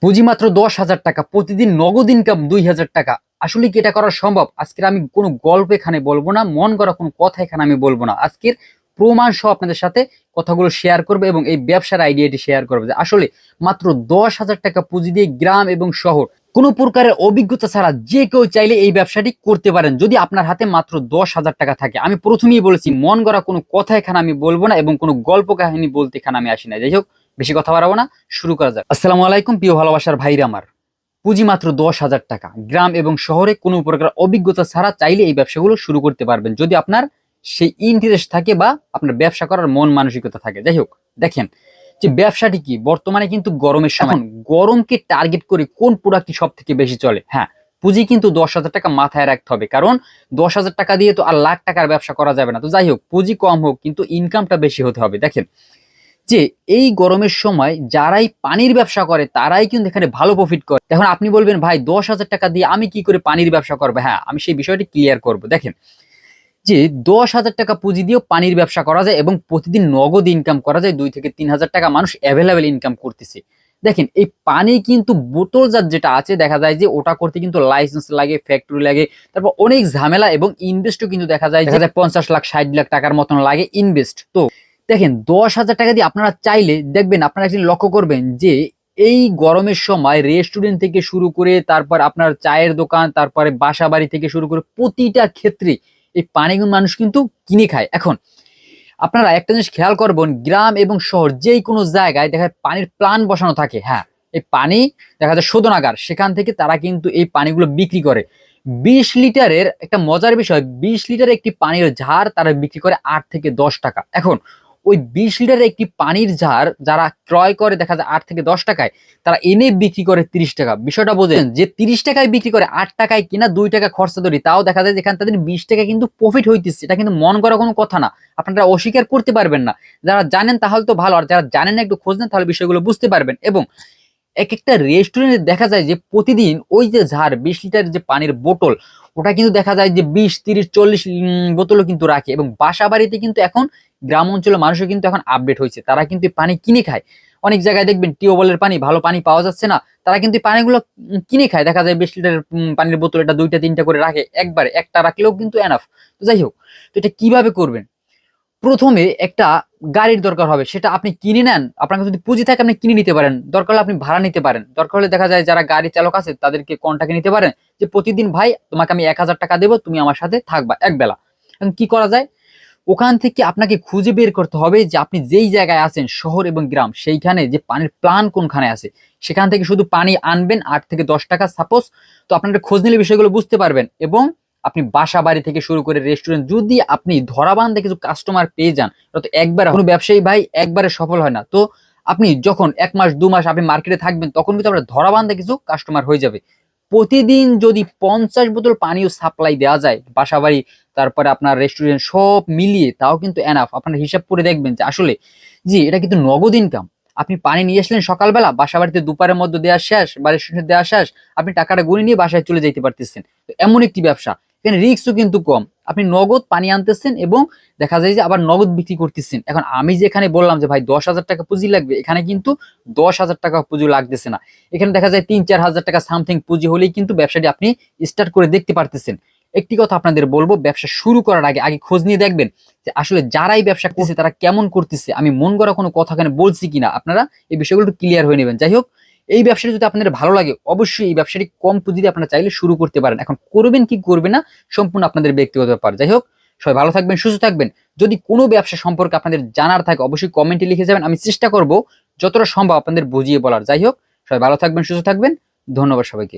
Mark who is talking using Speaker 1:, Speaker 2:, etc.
Speaker 1: পুঁজি মাত্র 10,000 টাকা, প্রতিদিন নগদ ইনকাম 2,000 টাকা। আসলে কি এটা করা সম্ভব? আজকের আমি কোনো গল্প এখানে বলবো না, মন গড়া কোনো কথা এখানে আমি বলবো না। আজকের প্রমাণ সহ আপনাদের সাথে কথাগুলো শেয়ার করবে এবং এই ব্যবসার আইডিয়াটি শেয়ার করবে যে আসলে মাত্র 10,000 টাকা পুঁজি দিয়ে গ্রাম এবং শহর কোনো প্রকারের অভিজ্ঞতা ছাড়া যে কেউ চাইলে এই ব্যবসাটি করতে পারেন, যদি আপনার হাতে মাত্র 10,000 টাকা থাকে। আমি প্রথমেই বলেছি মন গড়া কোনো কথা এখানে আমি বলবো না এবং কোনো গল্প কাহিনী বলতে এখানে আমি আসি না। যাই হোক, বেশি কথা বাড়াবো না, শুরু করা যাক। আসসালামু আলাইকুম প্রিয় ভালোবাসার ভাইরা আমার। পুঁজি মাত্র 10,000 টাকা, গ্রাম এবং শহরে কোনো প্রকার অভিজ্ঞতা ছাড়া চাইলে এই ব্যবসাগুলো শুরু করতে পারবেন, যদি আপনার সেই ইন্টারেস্ট থাকে বা আপনার ব্যবসা করার মন মানসিকতা থাকে। যাই হোক, দেখেন যে ব্যবসাটি কি, বর্তমানে কিন্তু গরমের সময় গরমকে টার্গেট করে কোন প্রোডাক্টটি সব থেকে বেশি চলে? হ্যাঁ, পুঁজি কিন্তু 10,000 টাকা মাথায় রাখতে হবে, কারণ 10,000 টাকা দিয়ে তো আর লাখ টাকার ব্যবসা করা যাবে না। তো যাই হোক, পুঁজি কম হোক কিন্তু ইনকামটা বেশি হতে হবে। দেখেন যে এই গরমের সময় যারাই পানির ব্যবসা করে তারাই কিন্তু এখানে ভালো প্রফিট করে। এখন আপনি বলবেন ভাই 10,000 টাকা দিয়ে আমি কি করে পানির ব্যবসা করবো? হ্যাঁ, আমি সেই বিষয়টি ক্লিয়ার করব। দেখেন যে 10,000 টাকা পুঁজি দিয়েও পানির ব্যবসা করা যায় এবং প্রতিদিন নগদ ইনকাম করা যায়। 2 থেকে 3 হাজার টাকা মানুষ অ্যাভেলেবেল ইনকাম করতেছে। দেখেন এই পানি কিন্তু বোতলজাত যেটা আছে, দেখা যায় যে ওটা করতে কিন্তু লাইসেন্স লাগে, ফ্যাক্টরি লাগে, তারপর অনেক ঝামেলা এবং ইনভেস্টও কিন্তু দেখা যায় 50 লাখ 60 লাখ টাকার মতন লাগে ইনভেস্ট। তো দেখেন 10,000 টাকা দিয়ে আপনারা চাইলে দেখবেন, আপনারা একদিন লক্ষ্য করবেন যে এই গরমের সময় রেস্টুরেন্ট থেকে শুরু করে তারপর আপনার চায়ের দোকান, তারপরে বাসা বাড়ি থেকে শুরু করে প্রতিটা ক্ষেত্রে এই পানিগুলো মানুষ কিন্তু কিনে খায়। এখন আপনারা একটা জিনিস খেয়াল করবেন, গ্রাম এবং শহর যেই কোনো জায়গায় দেখা যায় পানির প্লান বসানো থাকে। হ্যাঁ, এই পানি দেখা যায় শোধনাগার, সেখান থেকে তারা কিন্তু এই পানিগুলো বিক্রি করে। 20 লিটারের একটা মজার বিষয়, 20 লিটারের একটি পানির ঝাড় তারা বিক্রি করে 8 থেকে 10 টাকা। এখন ওই 20 লিটারের একটি পানির ঝাড় যারা ক্রয় করে দেখা যায় 8 থেকে 10 টাকায়, তারা এনে বিক্রি করে 30 টাকা। বিষয়টা বোঝেন যে 30 টাকায় বিক্রি করে 8 টাকায় কিনা 2 টাকা খরচা ধরি, তাও দেখা যায় যেখানে তাদের 20 টাকা কিন্তু প্রফিট হইতেছে। এটা কিন্তু মন করা কোনো কথা না, আপনারা অস্বীকার করতে পারবেন না। যারা জানেন তাহলে তো ভালো, আর যারা জানেন না একটু খোঁজ নেন তাহলে বিষয়গুলো বুঝতে পারবেন। এবং এক একটা রেস্টুরেন্টে দেখা যায় যে প্রতিদিন ওই যে ঝাড় 20 লিটার যে পানির বোতল, ওটা কিন্তু দেখা যায় যে 20 30 40 বোতলও কিন্তু রাখে। এবং বাসা বাড়িতে কিন্তু এখন গ্রাম অঞ্চলের মানুষও কিন্তু এখন আপডেট হয়েছে, তারা কিন্তু পানি কিনে খায়। অনেক জায়গায় দেখবেন টিউবওয়েলের পানি, ভালো পানি পাওয়া যাচ্ছে না, তারা কিন্তু পানিগুলো কিনে খায়। দেখা যায় 20 লিটার পানির বোতল এটা 2টা 3টা করে রাখে, একবারে একটা রাখলেও কিন্তু এনাফ। তো যাই হোক, তো এটা কিভাবে করবেন? প্রথমে একটা গাড়ির দরকার হবে, সেটা আপনি কিনে নেন। আপনার কাছে যদি পুঁজি থাকে আপনি কিনে নিতে পারেন, দরকার হলে আপনি ভাড়া নিতে পারেন। দরকার হলে দেখা যায় যারা গাড়ি চালক আছে তাদেরকে কন্টাক্টে নিতে পারেন যে প্রতিদিন ভাই তোমাকে আমি 1,000 টাকা দেবো, তুমি আমার সাথে থাকবা এক বেলা। এখন কি করা যায়? ওখান থেকে আপনাকে খুঁজে বের করতে হবে যে আপনি যেই জায়গায় আছেন শহর এবং গ্রাম, সেইখানে যে পানির প্লান কোনখানে আছে, সেখান থেকে শুধু পানি আনবেন 8 থেকে 10 টাকা সাপোজ। তো আপনাদের খোঁজ নিলে বিষয়গুলো বুঝতে পারবেন। এবং আপনি বাসা বাড়ি থেকে শুরু করে রেস্টুরেন্ট, যদি আপনি ধরা বাঁধে কিছু কাস্টমার পেয়ে যান, তো একবার কোনো ব্যবসায়ী ভাই একবারে সফল হয় না। তো আপনি যখন 1 মাস 2 মাস আপনি মার্কেটে থাকবেন, তখন কিন্তু আপনার ধরা বাঁধে কিছু কাস্টমার হয়ে যাবে। প্রতিদিন যদি 50 বোতল পানিও সাপ্লাই দেওয়া যায় বাসা বাড়ি, তারপরে আপনার রেস্টুরেন্ট সব মিলিয়ে, তাও কিন্তু এনাফ। আপনার হিসাব করে দেখবেন যে আসলে জি এটা কিন্তু নগদ ইনকাম। আপনি পানি নিয়ে আসলেন সকালবেলা, বাসা বাড়িতে দুপুরের মধ্যে দেওয়া শেষ বা রেস্টুরেন্টে দেওয়া শেষ, আপনি টাকাটা গুনে নিয়ে বাসায় চলে যেতে পারতেছেন। তো এমন একটি ব্যবসা, এখানে রিস্কও কিন্তু কম। আপনি নগদ পানি আনতেছেন এবং দেখা যায় যে আবার নগদ বিক্রি করতেছেন। এখন আমি যেখানে বললাম যে ভাই 10,000 টাকা পুঁজি লাগবে, এখানে কিন্তু 10,000 টাকা পুঁজি লাগতেছে না। এখানে দেখা যায় 3-4 হাজার টাকা সামথিং পুঁজি হলেই কিন্তু ব্যবসাটি আপনি স্টার্ট করে দেখতে পারতেছেন। একটি কথা আপনাদের বলবো, ব্যবসা শুরু করার আগে আগে খোঁজ নিয়ে দেখবেন যে আসলে যারাই ব্যবসা করতেছে তারা কেমন করতেছে। আমি মন গড়া কোনো কথা এখানে বলছি কিনা, আপনারা এই বিষয়গুলো একটু ক্লিয়ার হয়ে নেবেন। যাই হোক, এই ব্যবসাটি যদি আপনাদের ভালো লাগে, অবশ্যই এই ব্যবসাটি কম পুঁজিতে আপনারা চাইলে শুরু করতে পারেন। এখন করবেন কি করবে না সম্পূর্ণ আপনাদের ব্যক্তিগত ব্যাপার। যাই হোক, সবাই ভালো থাকবেন, সুস্থ থাকবেন। যদি কোনো ব্যবসা সম্পর্কে আপনাদের জানার থাকে অবশ্যই কমেন্টে লিখে যাবেন, আমি চেষ্টা করব যতটা সম্ভব আপনাদের বুঝিয়ে বলার। যাই হোক, সবাই ভালো থাকবেন, সুস্থ থাকবেন। ধন্যবাদ সবাইকে।